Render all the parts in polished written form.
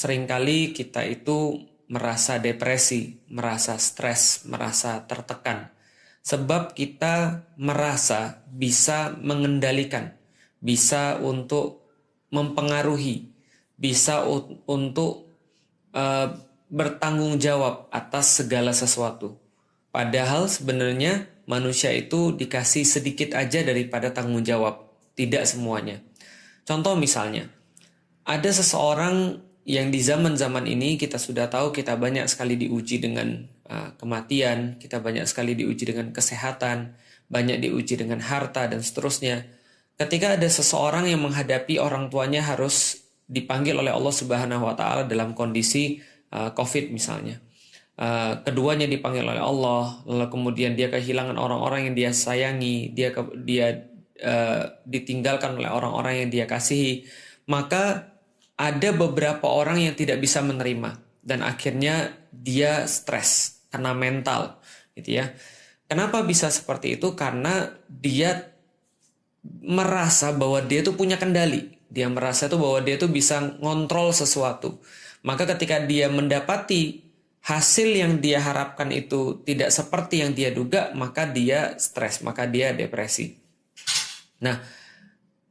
seringkali kita itu merasa depresi, merasa stres, merasa tertekan. Sebab kita merasa bisa mengendalikan, bisa untuk mempengaruhi, bisa untuk bertanggung jawab atas segala sesuatu. Padahal sebenarnya manusia itu dikasih sedikit aja daripada tanggung jawab, tidak semuanya. Contoh misalnya, ada seseorang yang di zaman-zaman ini kita sudah tahu kita banyak sekali diuji dengan kematian, kita banyak sekali diuji dengan kesehatan, banyak diuji dengan harta dan seterusnya. Ketika ada seseorang yang menghadapi orang tuanya harus dipanggil oleh Allah Subhanahu wa taala dalam kondisi COVID misalnya. Keduanya dipanggil oleh Allah, lalu kemudian dia kehilangan orang-orang yang dia sayangi, dia ditinggalkan oleh orang-orang yang dia kasihi, maka ada beberapa orang yang tidak bisa menerima dan akhirnya dia stres karena mental, gitu ya. Kenapa bisa seperti itu? Karena dia merasa bahwa dia tuh punya kendali, dia merasa tuh bahwa dia tuh bisa ngontrol sesuatu. Maka ketika dia mendapati hasil yang dia harapkan itu tidak seperti yang dia duga, maka dia stres, maka dia depresi. Nah,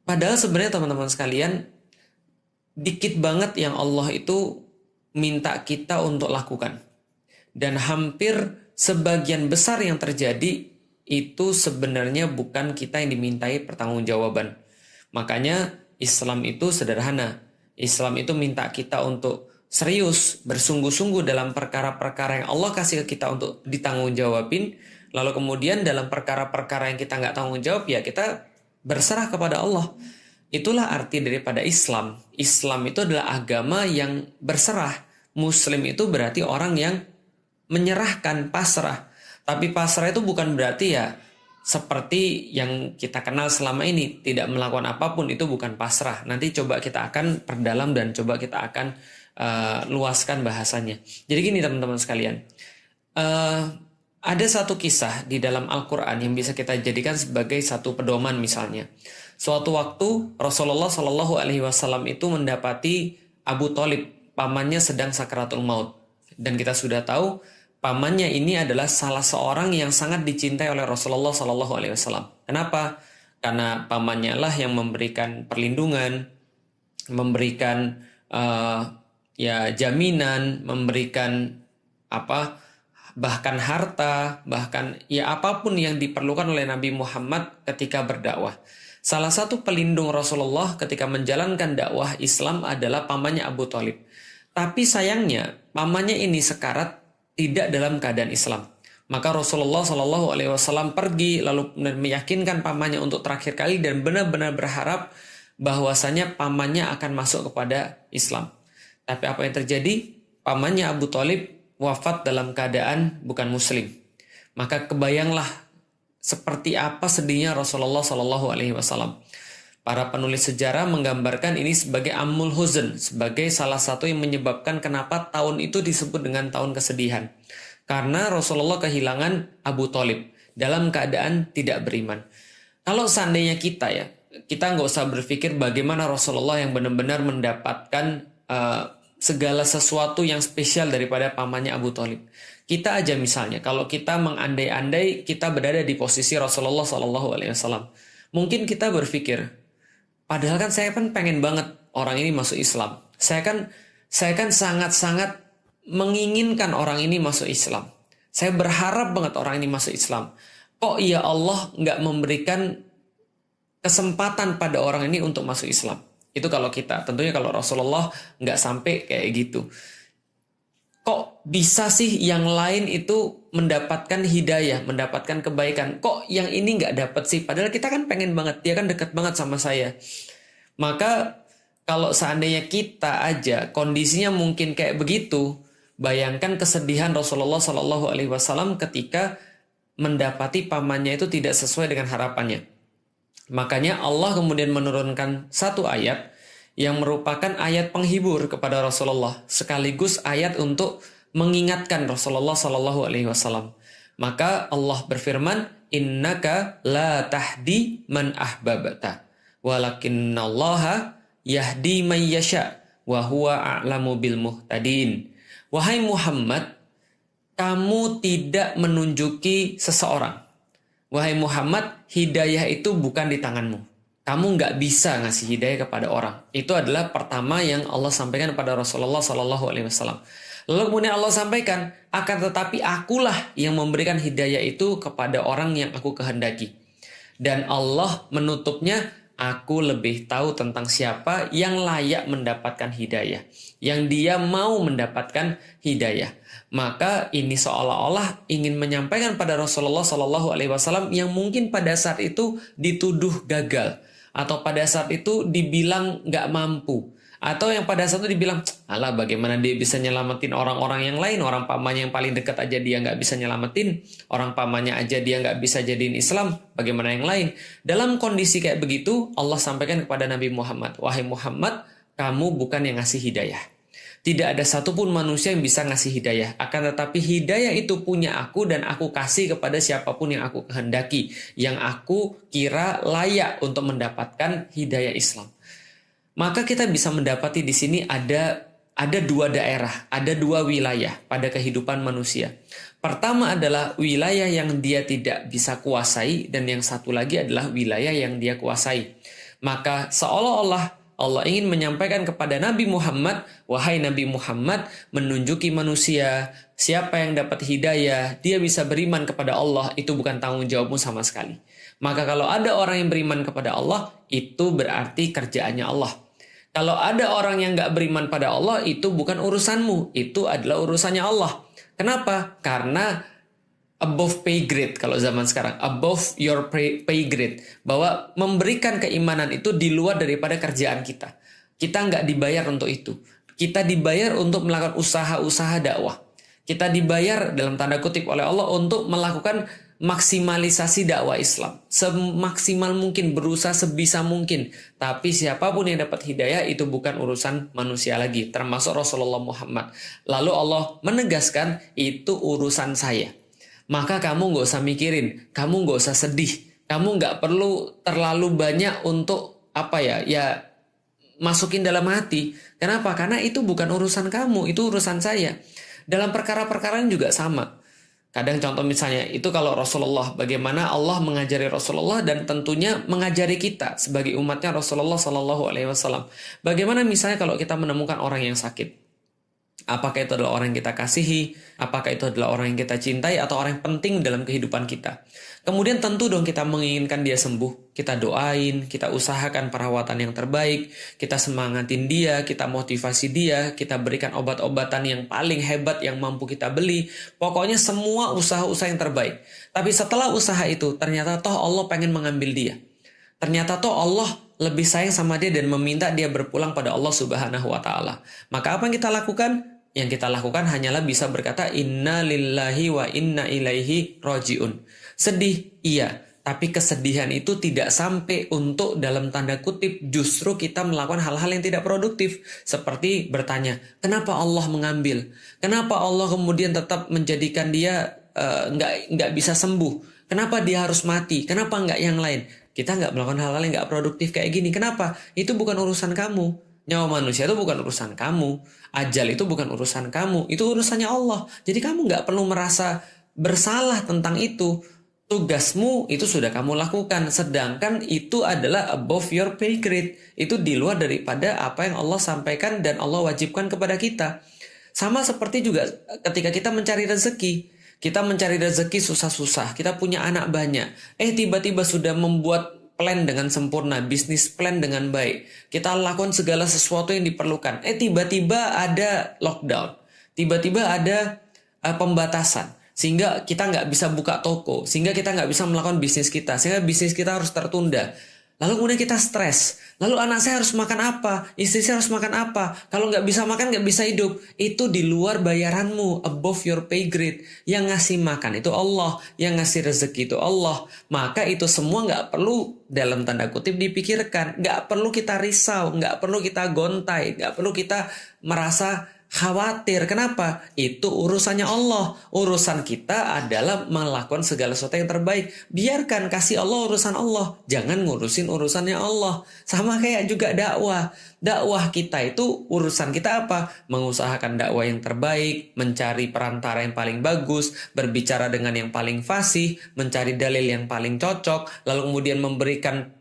padahal sebenarnya teman-teman sekalian, dikit banget yang Allah itu minta kita untuk lakukan. Dan hampir sebagian besar yang terjadi itu sebenarnya bukan kita yang dimintai pertanggungjawaban. Makanya Islam itu sederhana. Islam itu minta kita untuk serius, bersungguh-sungguh dalam perkara-perkara yang Allah kasih ke kita untuk ditanggungjawabin. Lalu kemudian dalam perkara-perkara yang kita nggak tanggung jawab, ya kita berserah kepada Allah. Itulah arti daripada Islam. Islam itu adalah agama yang berserah. Muslim itu berarti orang yang menyerahkan, pasrah. Tapi pasrah itu bukan berarti ya seperti yang kita kenal selama ini, tidak melakukan apapun, itu bukan pasrah. Nanti coba kita akan perdalam dan coba kita akan luaskan bahasanya. Jadi gini teman-teman sekalian, ada satu kisah di dalam Al-Quran yang bisa kita jadikan sebagai satu pedoman misalnya. Suatu waktu Rasulullah Shallallahu Alaihi Wasallam itu mendapati Abu Thalib, pamannya sedang sakaratul maut, dan kita sudah tahu pamannya ini adalah salah seorang yang sangat dicintai oleh Rasulullah Shallallahu Alaihi Wasallam. Kenapa? Karena pamannya lah yang memberikan perlindungan, memberikan jaminan, memberikan bahkan harta, bahkan ya apapun yang diperlukan oleh Nabi Muhammad ketika berdakwah. Salah satu pelindung Rasulullah ketika menjalankan dakwah Islam adalah pamannya Abu Thalib. Tapi sayangnya pamannya ini sekarat, tidak dalam keadaan Islam. Maka Rasulullah Shallallahu Alaihi Wasallam pergi lalu meyakinkan pamannya untuk terakhir kali dan benar-benar berharap bahwasanya pamannya akan masuk kepada Islam. Tapi apa yang terjadi? Pamannya Abu Thalib wafat dalam keadaan bukan Muslim. Maka kebayanglah seperti apa sedihnya Rasulullah Shallallahu Alaihi Wasallam. Para penulis sejarah menggambarkan ini sebagai Ammul Huzn, sebagai salah satu yang menyebabkan kenapa tahun itu disebut dengan tahun kesedihan. Karena Rasulullah kehilangan Abu Thalib dalam keadaan tidak beriman. Kalau seandainya kita nggak usah berpikir bagaimana Rasulullah yang benar-benar mendapatkan segala sesuatu yang spesial daripada pamannya Abu Thalib. Kita aja misalnya, kalau kita mengandai-andai kita berada di posisi Rasulullah SAW, mungkin kita berpikir, padahal kan saya kan pengen banget orang ini masuk Islam. Saya kan sangat-sangat menginginkan orang ini masuk Islam. Saya berharap banget orang ini masuk Islam. Kok ya Allah nggak memberikan kesempatan pada orang ini untuk masuk Islam? Itu kalau kita. Tentunya kalau Rasulullah nggak sampai kayak gitu. Kok bisa sih yang lain itu mendapatkan hidayah, mendapatkan kebaikan? Kok yang ini nggak dapat sih? Padahal kita kan pengen banget, dia kan dekat banget sama saya. Maka kalau seandainya kita aja kondisinya mungkin kayak begitu, bayangkan kesedihan Rasulullah Shallallahu Alaihi Wasallam ketika mendapati pamannya itu tidak sesuai dengan harapannya. Makanya Allah kemudian menurunkan satu ayat yang merupakan ayat penghibur kepada Rasulullah, sekaligus ayat untuk mengingatkan Rasulullah Shallallahu Alaihi Wasallam. Maka Allah berfirman, Innaka la tahdi man ahbabta, walakinallaha yahdi man yasha, wa huwa a'lamu bil muhtadin. Wahai Muhammad, kamu tidak menunjuki seseorang. Wahai Muhammad, hidayah itu bukan di tanganmu. Kamu nggak bisa ngasih hidayah kepada orang. Itu adalah pertama yang Allah sampaikan kepada Rasulullah SAW. Lalu kemudian Allah sampaikan, akan tetapi akulah yang memberikan hidayah itu kepada orang yang aku kehendaki. Dan Allah menutupnya, aku lebih tahu tentang siapa yang layak mendapatkan hidayah, yang dia mau mendapatkan hidayah. Maka ini seolah-olah ingin menyampaikan pada Rasulullah SAW yang mungkin pada saat itu dituduh gagal, atau pada saat itu dibilang nggak mampu, atau yang pada saat itu dibilang, alah bagaimana dia bisa nyelamatin orang-orang yang lain, orang pamannya yang paling dekat aja dia nggak bisa nyelamatin, orang pamannya aja dia nggak bisa jadiin Islam, bagaimana yang lain. Dalam kondisi kayak begitu, Allah sampaikan kepada Nabi Muhammad, wahai Muhammad, kamu bukan yang ngasih hidayah. Tidak ada satupun manusia yang bisa ngasih hidayah. Akan tetapi hidayah itu punya aku dan aku kasih kepada siapapun yang aku kehendaki, yang aku kira layak untuk mendapatkan hidayah Islam. Maka kita bisa mendapati di sini ada dua daerah, ada dua wilayah pada kehidupan manusia. Pertama adalah wilayah yang dia tidak bisa kuasai, dan yang satu lagi adalah wilayah yang dia kuasai. Maka seolah-olah Allah ingin menyampaikan kepada Nabi Muhammad, wahai Nabi Muhammad, menunjuki manusia siapa yang dapat hidayah, dia bisa beriman kepada Allah, itu bukan tanggung jawabmu sama sekali. Maka kalau ada orang yang beriman kepada Allah, itu berarti kerjaannya Allah. Kalau ada orang yang nggak beriman pada Allah, itu bukan urusanmu, itu adalah urusannya Allah. Kenapa? Karena above pay grade kalau zaman sekarang, above your pay grade, bahwa memberikan keimanan itu di luar daripada kerjaan kita. Kita nggak dibayar untuk itu. Kita dibayar untuk melakukan usaha-usaha dakwah. Kita dibayar dalam tanda kutip oleh Allah untuk melakukan maksimalisasi dakwah Islam. Semaksimal mungkin, berusaha sebisa mungkin. Tapi siapapun yang dapat hidayah itu bukan urusan manusia lagi, termasuk Rasulullah Muhammad. Lalu Allah menegaskan, itu urusan saya. Maka kamu nggak usah mikirin, kamu nggak usah sedih, kamu nggak perlu terlalu banyak untuk masukin dalam hati. Kenapa? Karena itu bukan urusan kamu, itu urusan saya. Dalam perkara-perkara juga sama. Kadang contoh misalnya, itu kalau Rasulullah, bagaimana Allah mengajari Rasulullah dan tentunya mengajari kita sebagai umatnya Rasulullah SAW. Bagaimana misalnya kalau kita menemukan orang yang sakit. Apakah itu adalah orang yang kita kasihi, apakah itu adalah orang yang kita cintai, atau orang yang penting dalam kehidupan kita. Kemudian tentu dong kita menginginkan dia sembuh. Kita doain, kita usahakan perawatan yang terbaik, kita semangatin dia, kita motivasi dia, kita berikan obat-obatan yang paling hebat yang mampu kita beli. Pokoknya semua usaha-usaha yang terbaik. Tapi setelah usaha itu, ternyata toh Allah pengen mengambil dia. Ternyata toh Allah lebih sayang sama dia dan meminta dia berpulang pada Allah Subhanahu wa Ta'ala. Maka apa yang kita lakukan? Yang kita lakukan hanyalah bisa berkata, inna lillahi wa inna ilaihi roji'un. Sedih, iya. Tapi kesedihan itu tidak sampai untuk dalam tanda kutip justru kita melakukan hal-hal yang tidak produktif. Seperti bertanya, kenapa Allah mengambil? Kenapa Allah kemudian tetap menjadikan dia nggak bisa sembuh? Kenapa dia harus mati? Kenapa nggak yang lain? Kita nggak melakukan hal-hal yang nggak produktif kayak gini. Kenapa? Itu bukan urusan kamu. Nyawa manusia itu bukan urusan kamu. Ajal itu bukan urusan kamu. Itu urusannya Allah. Jadi kamu nggak perlu merasa bersalah tentang itu. Tugasmu itu sudah kamu lakukan. Sedangkan itu adalah above your pay grade. Itu di luar daripada apa yang Allah sampaikan dan Allah wajibkan kepada kita. Sama seperti juga ketika kita mencari rezeki. Kita mencari rezeki susah-susah, kita punya anak banyak. Tiba-tiba sudah membuat plan dengan sempurna, bisnis plan dengan baik. Kita lakukan segala sesuatu yang diperlukan. Tiba-tiba ada lockdown. Tiba-tiba ada pembatasan. Sehingga kita nggak bisa buka toko. Sehingga kita nggak bisa melakukan bisnis kita. Sehingga bisnis kita harus tertunda. Lalu kemudian kita stres. Lalu anak saya harus makan apa? Istri saya harus makan apa? Kalau nggak bisa makan, nggak bisa hidup. Itu di luar bayaranmu, above your pay grade. Yang ngasih makan itu Allah. Yang ngasih rezeki itu Allah. Maka itu semua nggak perlu dalam tanda kutip dipikirkan. Nggak perlu kita risau. Nggak perlu kita gontai. Nggak perlu kita merasa khawatir. Kenapa? Itu urusannya Allah. Urusan kita adalah melakukan segala sesuatu yang terbaik. Biarkan, kasih Allah urusan Allah. Jangan ngurusin urusannya Allah. Sama kayak juga dakwah. Dakwah kita itu urusan kita apa? Mengusahakan dakwah yang terbaik, mencari perantara yang paling bagus, berbicara dengan yang paling fasih, mencari dalil yang paling cocok, lalu kemudian memberikan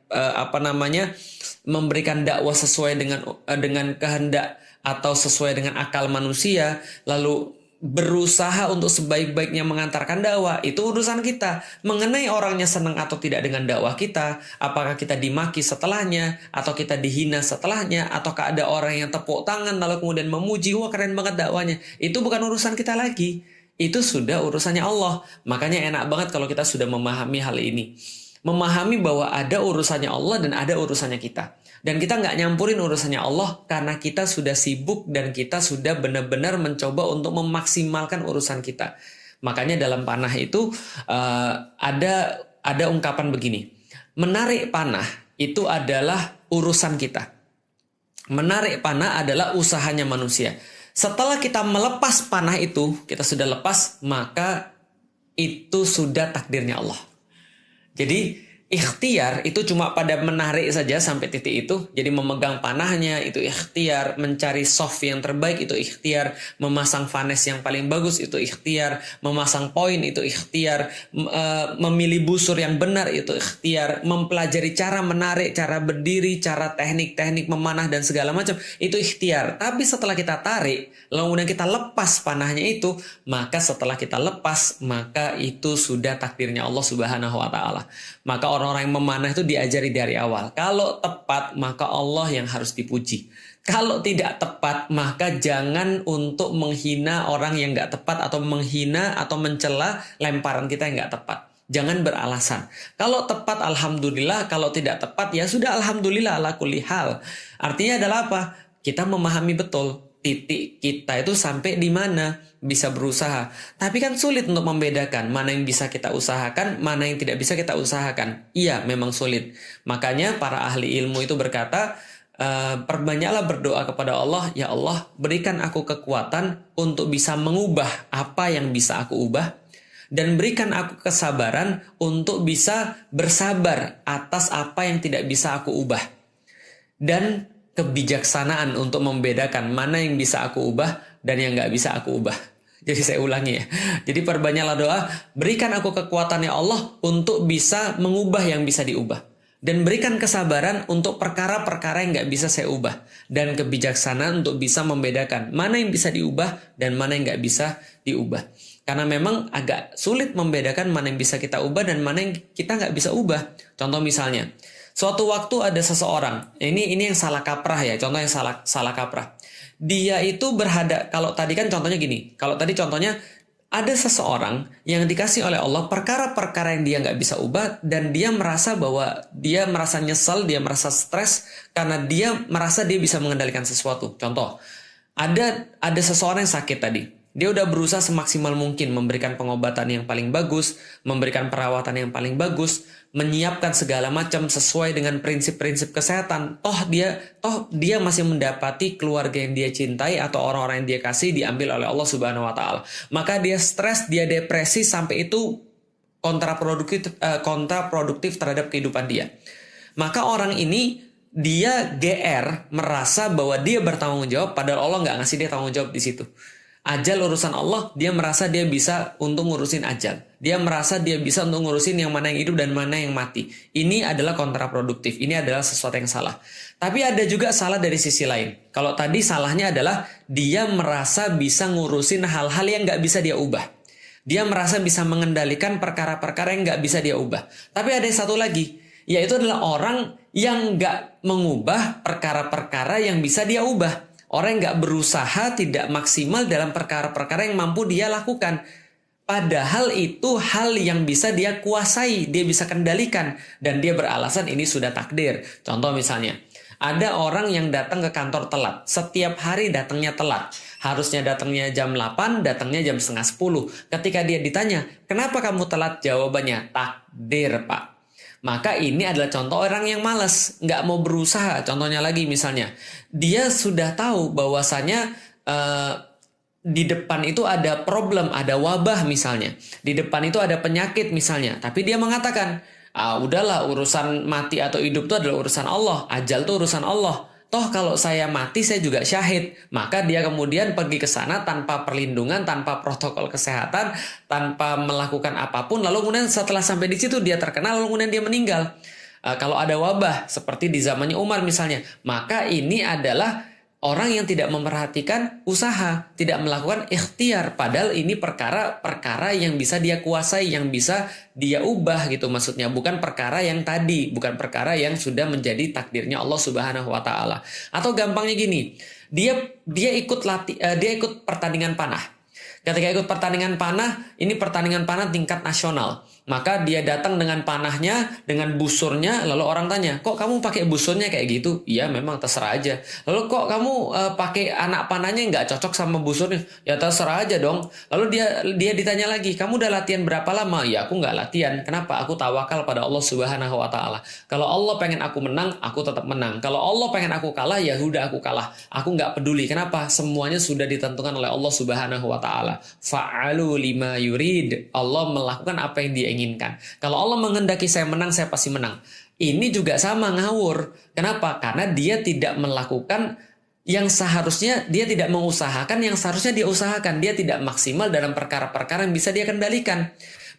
memberikan dakwah sesuai dengan kehendak atau sesuai dengan akal manusia, lalu berusaha untuk sebaik-baiknya mengantarkan dakwah. Itu urusan kita. Mengenai orangnya senang atau tidak dengan dakwah kita, apakah kita dimaki setelahnya atau kita dihina setelahnya, ataukah ada orang yang tepuk tangan lalu kemudian memuji, wah keren banget dakwanya, itu bukan urusan kita lagi. Itu sudah urusannya Allah. Makanya enak banget kalau kita sudah memahami hal ini, memahami bahwa ada urusannya Allah dan ada urusannya kita. Dan kita nggak nyampurin urusannya Allah karena kita sudah sibuk dan kita sudah benar-benar mencoba untuk memaksimalkan urusan kita. Makanya dalam panah itu ada ungkapan begini, menarik panah itu adalah urusan kita. Menarik panah adalah usahanya manusia. Setelah kita melepas panah itu, kita sudah lepas, maka itu sudah takdirnya Allah. Jadi ikhtiar itu cuma pada menarik saja sampai titik itu. Jadi memegang panahnya itu ikhtiar, mencari soft yang terbaik itu ikhtiar, memasang vanes yang paling bagus itu ikhtiar, memasang poin itu ikhtiar, memilih busur yang benar itu ikhtiar, mempelajari cara menarik, cara berdiri, cara teknik-teknik memanah dan segala macam itu ikhtiar. Tapi setelah kita tarik, lalu kemudian kita lepas panahnya itu, maka setelah kita lepas, maka itu sudah takdirnya Allah Subhanahu wa taala. Maka orang-orang yang memanah itu diajari dari awal. Kalau tepat, maka Allah yang harus dipuji. Kalau tidak tepat, maka jangan untuk menghina orang yang nggak tepat, atau menghina atau mencela lemparan kita yang nggak tepat. Jangan beralasan. Kalau tepat, alhamdulillah. Kalau tidak tepat, ya sudah alhamdulillah ala kulli hal. Artinya adalah apa? Kita memahami betul titik kita itu sampai di mana, bisa berusaha. Tapi kan sulit untuk membedakan mana yang bisa kita usahakan, mana yang tidak bisa kita usahakan. Iya, memang sulit. Makanya para ahli ilmu itu berkata, perbanyaklah berdoa kepada Allah, ya Allah, berikan aku kekuatan untuk bisa mengubah apa yang bisa aku ubah, dan berikan aku kesabaran untuk bisa bersabar atas apa yang tidak bisa aku ubah, dan kebijaksanaan untuk membedakan mana yang bisa aku ubah dan yang nggak bisa aku ubah. Jadi saya ulangi ya. Jadi perbanyaklah doa, berikan aku kekuatan ya Allah untuk bisa mengubah yang bisa diubah. Dan berikan kesabaran untuk perkara-perkara yang nggak bisa saya ubah. Dan kebijaksanaan untuk bisa membedakan mana yang bisa diubah dan mana yang nggak bisa diubah. Karena memang agak sulit membedakan mana yang bisa kita ubah dan mana yang kita nggak bisa ubah. Contoh misalnya, suatu waktu ada seseorang, ini yang salah kaprah ya, contoh yang salah kaprah. Dia itu kalau tadi kan contohnya gini, kalau tadi contohnya ada seseorang yang dikasih oleh Allah perkara-perkara yang dia nggak bisa ubah, dan dia merasa bahwa dia merasa nyesel, dia merasa stres karena dia merasa dia bisa mengendalikan sesuatu. Contoh, ada seseorang yang sakit tadi. Dia udah berusaha semaksimal mungkin memberikan pengobatan yang paling bagus, memberikan perawatan yang paling bagus, menyiapkan segala macam sesuai dengan prinsip-prinsip kesehatan. Toh dia masih mendapati keluarga yang dia cintai atau orang-orang yang dia kasih diambil oleh Allah Subhanahu wa taala. Maka dia stres, dia depresi sampai itu kontraproduktif terhadap kehidupan dia. Maka orang ini dia GR, merasa bahwa dia bertanggung jawab, padahal Allah nggak ngasih dia tanggung jawab di situ. Ajal urusan Allah, dia merasa dia bisa untuk ngurusin ajal. Dia merasa dia bisa untuk ngurusin yang mana yang hidup dan mana yang mati. Ini adalah kontraproduktif. Ini adalah sesuatu yang salah. Tapi ada juga salah dari sisi lain. Kalau tadi salahnya adalah dia merasa bisa ngurusin hal-hal yang nggak bisa dia ubah. Dia merasa bisa mengendalikan perkara-perkara yang nggak bisa dia ubah. Tapi ada satu lagi, yaitu adalah orang yang nggak mengubah perkara-perkara yang bisa dia ubah. Orang yang nggak berusaha, tidak maksimal dalam perkara-perkara yang mampu dia lakukan. Padahal itu hal yang bisa dia kuasai, dia bisa kendalikan. Dan dia beralasan ini sudah takdir. Contoh misalnya, ada orang yang datang ke kantor telat. Setiap hari datangnya telat. Harusnya datangnya jam 8, datangnya jam setengah 10. Ketika dia ditanya, kenapa kamu telat? Jawabannya, takdir Pak. Maka ini adalah contoh orang yang malas, nggak mau berusaha. Contohnya lagi misalnya, dia sudah tahu bahwasanya eh, di depan itu ada problem, ada wabah misalnya. Di depan itu ada penyakit misalnya. Tapi dia mengatakan, udahlah urusan mati atau hidup itu adalah urusan Allah. Ajal itu urusan Allah. Toh kalau saya mati saya juga syahid. Maka dia kemudian pergi ke sana tanpa perlindungan, tanpa protokol kesehatan, tanpa melakukan apapun. Lalu kemudian setelah sampai di situ dia terkena, lalu kemudian dia meninggal. Kalau ada wabah seperti di zamannya Umar misalnya, maka ini adalah orang yang tidak memperhatikan usaha, tidak melakukan ikhtiar, padahal ini perkara-perkara yang bisa dia kuasai, yang bisa dia ubah gitu maksudnya, bukan perkara yang tadi, bukan perkara yang sudah menjadi takdirnya Allah Subhanahu wa taala. Atau gampangnya gini, dia ikut pertandingan panah. Ketika ikut pertandingan panah, ini pertandingan panah tingkat nasional. Maka dia datang dengan panahnya, dengan busurnya, lalu orang tanya, kok kamu pakai busurnya kayak gitu? Iya, memang terserah aja. Lalu kok kamu pakai anak panahnya nggak cocok sama busurnya? Ya terserah aja dong. Lalu dia ditanya lagi, kamu udah latihan berapa lama? Ya aku nggak latihan. Kenapa? Aku tawakal pada Allah Subhanahu wa taala. Kalau Allah pengen aku menang, aku tetap menang. Kalau Allah pengen aku kalah, ya udah aku kalah. Aku nggak peduli. Kenapa? Semuanya sudah ditentukan oleh Allah Subhanahu wa taala. Fa'alu lima yurid. Allah melakukan apa yang dia inginkan. Kalau Allah menghendaki saya menang, saya pasti menang. Ini juga sama, ngawur. Kenapa? Karena dia tidak melakukan yang seharusnya, dia tidak mengusahakan yang seharusnya dia usahakan. Dia tidak maksimal dalam perkara-perkara yang bisa dia kendalikan.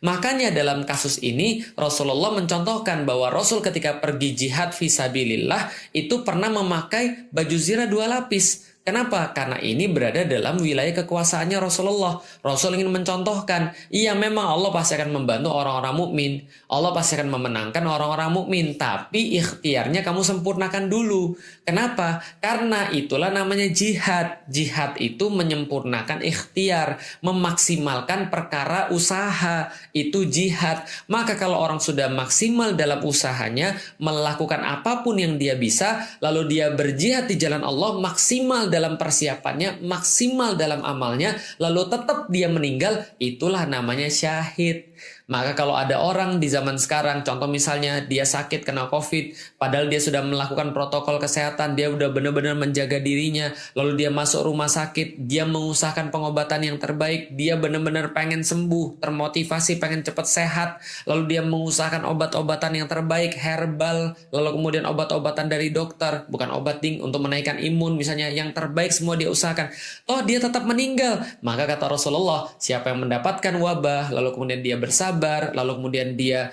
Makanya dalam kasus ini Rasulullah mencontohkan bahwa Rasul ketika pergi jihad fisabilillah itu pernah memakai baju zirah 2 lapis. Kenapa? Karena ini berada dalam wilayah kekuasaannya Rasulullah. Rasul ingin mencontohkan, iya memang Allah pasti akan membantu orang-orang mukmin. Allah pasti akan memenangkan orang-orang mukmin, tapi ikhtiarnya kamu sempurnakan dulu. Kenapa? Karena itulah namanya jihad. Jihad itu menyempurnakan ikhtiar, memaksimalkan perkara usaha. Itu jihad. Maka kalau orang sudah maksimal dalam usahanya, melakukan apapun yang dia bisa, lalu dia berjihad di jalan Allah, maksimal dalam persiapannya, maksimal dalam amalnya, lalu tetap dia meninggal, itulah namanya syahid. Maka kalau ada orang di zaman sekarang, contoh misalnya dia sakit kena COVID, padahal dia sudah melakukan protokol kesehatan, dia udah benar-benar menjaga dirinya, lalu dia masuk rumah sakit, dia mengusahakan pengobatan yang terbaik, dia benar-benar pengen sembuh, termotivasi, pengen cepat sehat, lalu dia mengusahakan obat-obatan yang terbaik, herbal, lalu kemudian obat-obatan dari dokter, bukan obat untuk menaikkan imun, misalnya yang terbaik semua dia usahakan. Oh, dia tetap meninggal. Maka kata Rasulullah, siapa yang mendapatkan wabah, lalu kemudian dia bersabar, lalu kemudian dia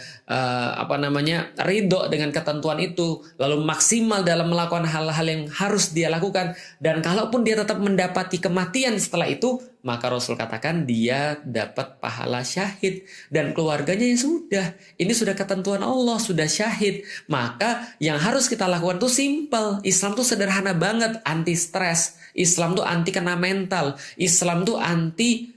ridho dengan ketentuan itu, lalu maksimal dalam melakukan hal-hal yang harus dia lakukan, dan kalaupun dia tetap mendapati kematian setelah itu, maka Rasul katakan dia dapat pahala syahid dan keluarganya ya sudah. Ini sudah ketentuan Allah, sudah syahid. Maka yang harus kita lakukan tuh simple. Islam tuh sederhana banget, anti stres. Islam tuh anti kena mental. Islam tuh anti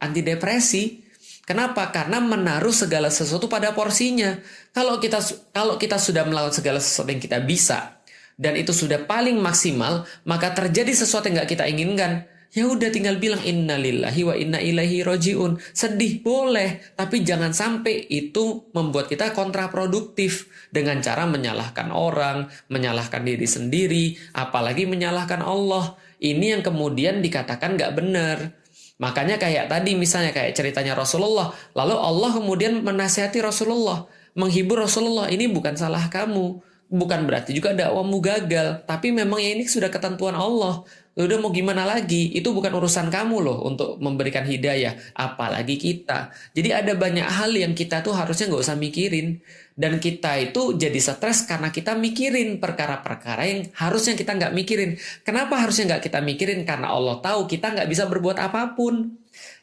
depresi. Kenapa? Karena menaruh segala sesuatu pada porsinya. Kalau kita sudah melakukan segala sesuatu yang kita bisa dan itu sudah paling maksimal, maka terjadi sesuatu yang nggak kita inginkan, ya udah tinggal bilang innalillahi wa inna ilaihi rojiun. Sedih boleh, tapi jangan sampai itu membuat kita kontraproduktif dengan cara menyalahkan orang, menyalahkan diri sendiri, apalagi menyalahkan Allah. Ini yang kemudian dikatakan nggak benar. Makanya kayak tadi misalnya kayak ceritanya Rasulullah, lalu Allah kemudian menasihati Rasulullah, menghibur Rasulullah, ini bukan salah kamu, bukan berarti juga dakwamu gagal, tapi memang ya ini sudah ketentuan Allah. Udah mau gimana lagi? Itu bukan urusan kamu loh untuk memberikan hidayah, apalagi kita. Jadi ada banyak hal yang kita tuh harusnya nggak usah mikirin. Dan kita itu jadi stres karena kita mikirin perkara-perkara yang harusnya kita nggak mikirin. Kenapa harusnya nggak kita mikirin? Karena Allah tahu kita nggak bisa berbuat apapun.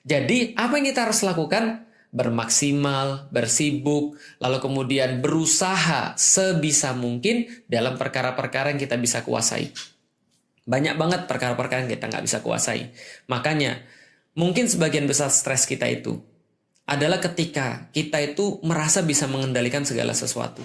Jadi apa yang kita harus lakukan? Bermaksimal, bersibuk, lalu kemudian berusaha sebisa mungkin dalam perkara-perkara yang kita bisa kuasai. Banyak banget perkara-perkara yang kita nggak bisa kuasai. Makanya mungkin sebagian besar stres kita itu adalah ketika kita itu merasa bisa mengendalikan segala sesuatu.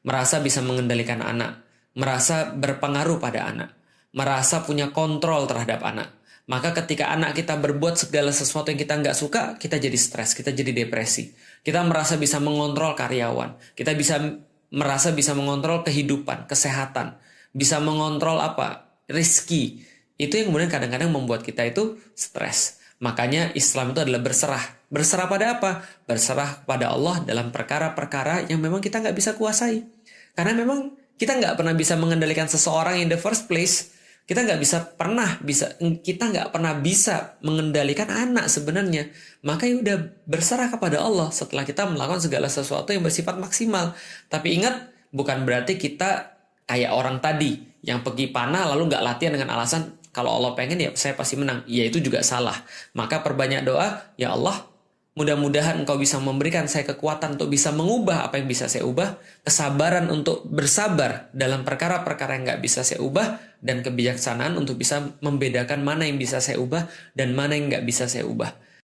Merasa bisa mengendalikan anak. Merasa berpengaruh pada anak. Merasa punya kontrol terhadap anak. Maka ketika anak kita berbuat segala sesuatu yang kita nggak suka, kita jadi stres, kita jadi depresi. Kita merasa bisa mengontrol karyawan. Kita merasa bisa mengontrol kehidupan, kesehatan. Bisa mengontrol rezeki. Itu yang kemudian kadang-kadang membuat kita itu stres. Makanya Islam itu adalah berserah. Berserah pada apa? Berserah pada Allah dalam perkara-perkara yang memang kita nggak bisa kuasai. Karena memang kita nggak pernah bisa mengendalikan seseorang in the first place. Kita nggak pernah bisa mengendalikan anak sebenarnya. Maka ya udah berserah kepada Allah setelah kita melakukan segala sesuatu yang bersifat maksimal. Tapi ingat, bukan berarti kita kayak orang tadi yang pergi panah lalu nggak latihan dengan alasan kalau Allah pengen ya saya pasti menang. Ya itu juga salah. Maka perbanyak doa, ya Allah, mudah-mudahan Engkau bisa memberikan saya kekuatan untuk bisa mengubah apa yang bisa saya ubah, kesabaran untuk bersabar dalam perkara-perkara yang nggak bisa saya ubah, dan kebijaksanaan untuk bisa membedakan mana yang bisa saya ubah dan mana yang nggak bisa saya ubah.